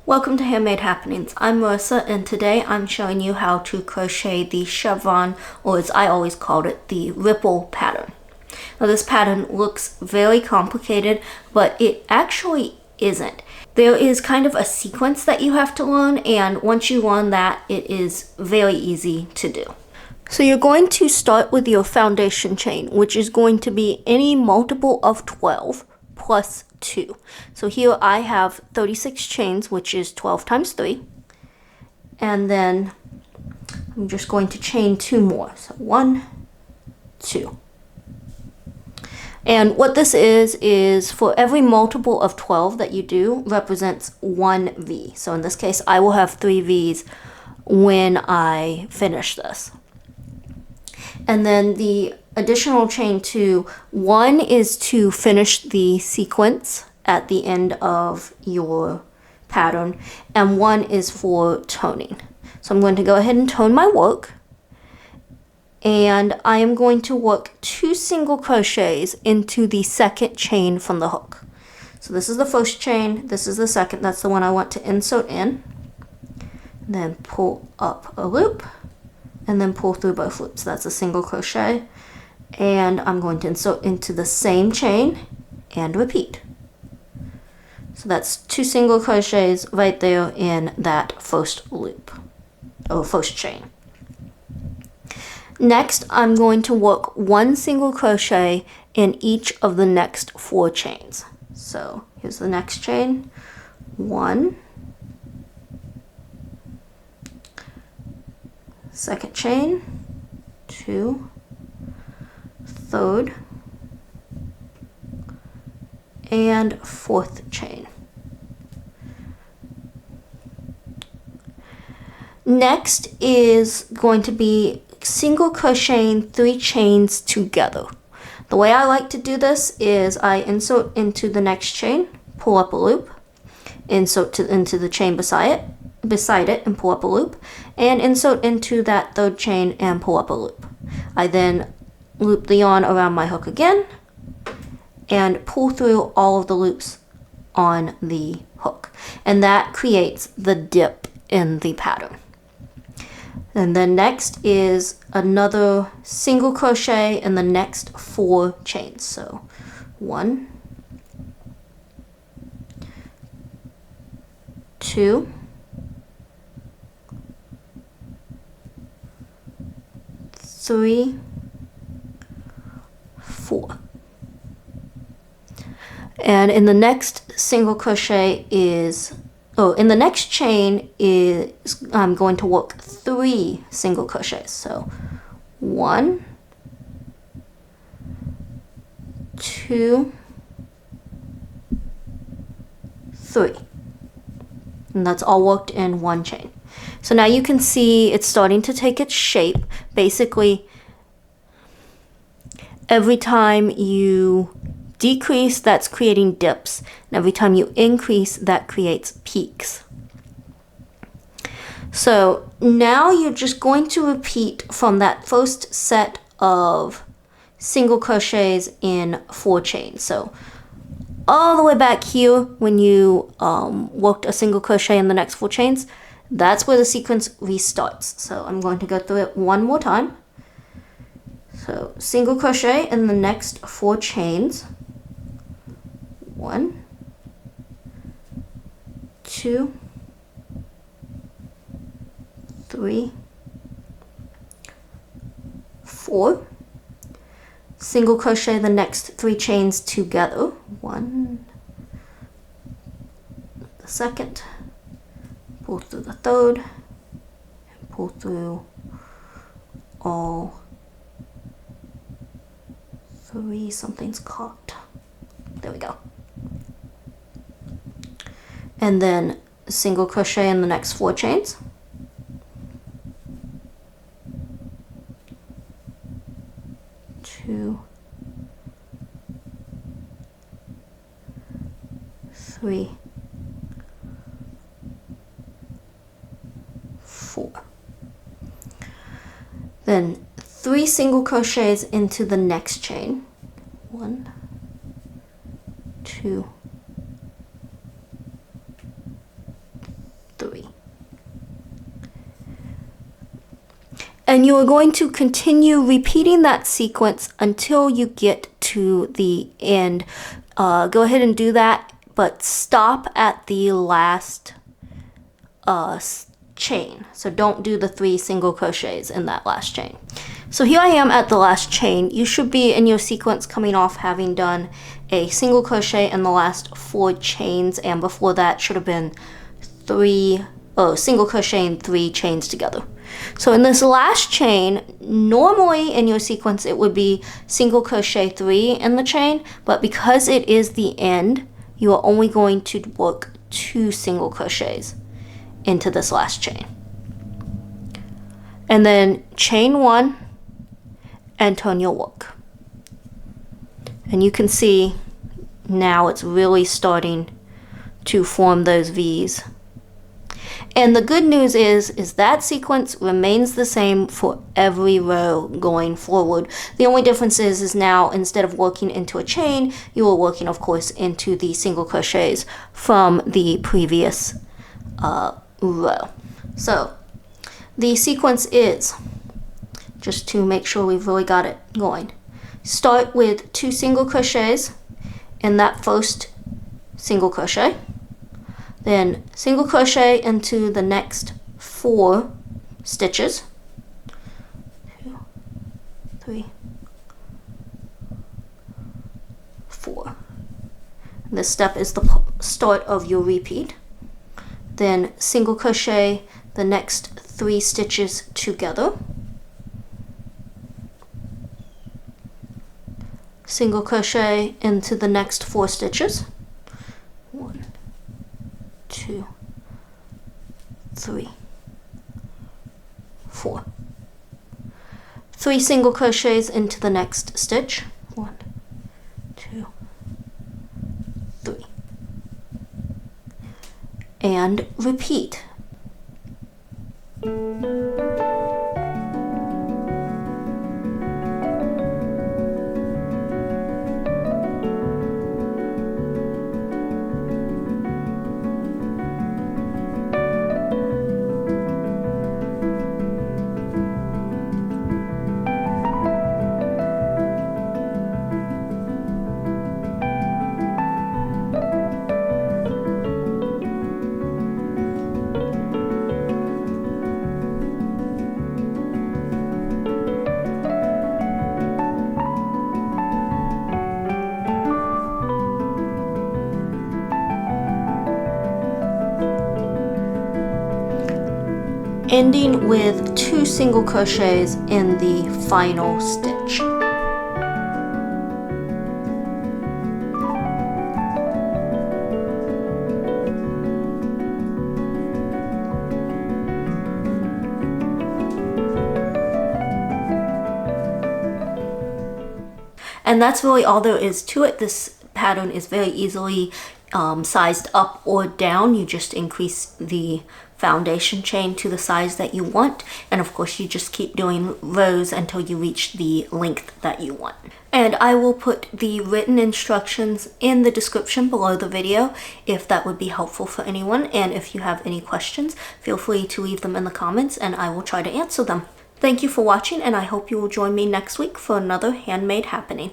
Welcome to Handmade Happenings. I'm Marissa, and today I'm showing you how to crochet the chevron, or as I always called it, the ripple pattern. Now this pattern looks very complicated, but it actually isn't. There is kind of a sequence that you have to learn, and once you learn that, it is very easy to do. So you're going to start with your foundation chain, which is going to be any multiple of 12 plus 2. So here I have 36 chains, which is 12 times 3. And then I'm just going to chain 2 more. So 1, 2. And what this is for every multiple of 12 that you do represents 1 V. So in this case, I will have 3 Vs when I finish this. And then the additional chain 2, 1 is to finish the sequence at the end of your pattern, and 1 is for toning. So I'm going to go ahead and tone my work, and I am going to work 2 single crochets into the second chain from the hook. So this is the first chain, this is the second, that's the one I want to insert in, then pull up a loop, and then pull through both loops. That's a single crochet, and I'm going to insert into the same chain and repeat. So that's 2 single crochets right there in that first loop, or first chain. Next, I'm going to work 1 single crochet in each of the next 4 chains. So here's the next chain, 1, second chain, 2, third, and fourth chain. Next is going to be single crocheting 3 chains together. The way I like to do this is I insert into the next chain, pull up a loop, insert into the chain beside it and pull up a loop, and insert into that third chain and pull up a loop. I then loop the yarn around my hook again and pull through all of the loops on the hook, and that creates the dip in the pattern. And then next is another single crochet in the next 4 chains. So 1, 2, 3, 4. And in the next single crochet in the next chain is I'm going to work 3 single crochets. So 1, 2, 3. And that's all worked in 1 chain. So now you can see it's starting to take its shape. Basically, every time you decrease, that's creating dips, and every time you increase, that creates peaks. So now you're just going to repeat from that first set of single crochets in 4 chains. So all the way back here, when you worked a single crochet in the next 4 chains, that's where the sequence restarts. So I'm going to go through it one more time. So single crochet in the next 4 chains. 1, 2, 3, 4. Single crochet the next 3 chains together. 1, the second, pull through the third, and pull through all 3. Something's caught. There we go. And then single crochet in the next 4 chains. 2, 3, 4. Then 3 single crochets into the next chain. 1, 2, 3. And you are going to continue repeating that sequence until you get to the end. Go ahead and do that, but stop at the last chain. So don't do the 3 single crochets in that last chain. So here I am at the last chain. You should be in your sequence coming off having done a single crochet in the last 4 chains, and before that should have been single crochet and 3 chains together. So in this last chain, normally in your sequence it would be single crochet 3 in the chain, but because it is the end, you are only going to work 2 single crochets into this last chain. And then chain 1 and turn your work. And you can see now it's really starting to form those V's. And the good news is that sequence remains the same for every row going forward. The only difference is now instead of working into a chain, you are working, of course, into the single crochets from the previous row. So the sequence is, just to make sure we've really got it going, start with 2 single crochets in that first single crochet, then single crochet into the next 4 stitches, 2, 3, 4. This step is the start of your repeat. Then single crochet the next 3 stitches together, single crochet into the next 4 stitches, 1, 2, 3, 4. 3 single crochets into the next stitch, 1, 2, 3, and repeat. Ending with 2 single crochets in the final stitch. And that's really all there is to it. This pattern is very easily sized up or down. You just increase the foundation chain to the size that you want, and of course you just keep doing rows until you reach the length that you want. And I will put the written instructions in the description below the video if that would be helpful for anyone, and if you have any questions, feel free to leave them in the comments and I will try to answer them. Thank you for watching, and I hope you will join me next week for another handmade happening.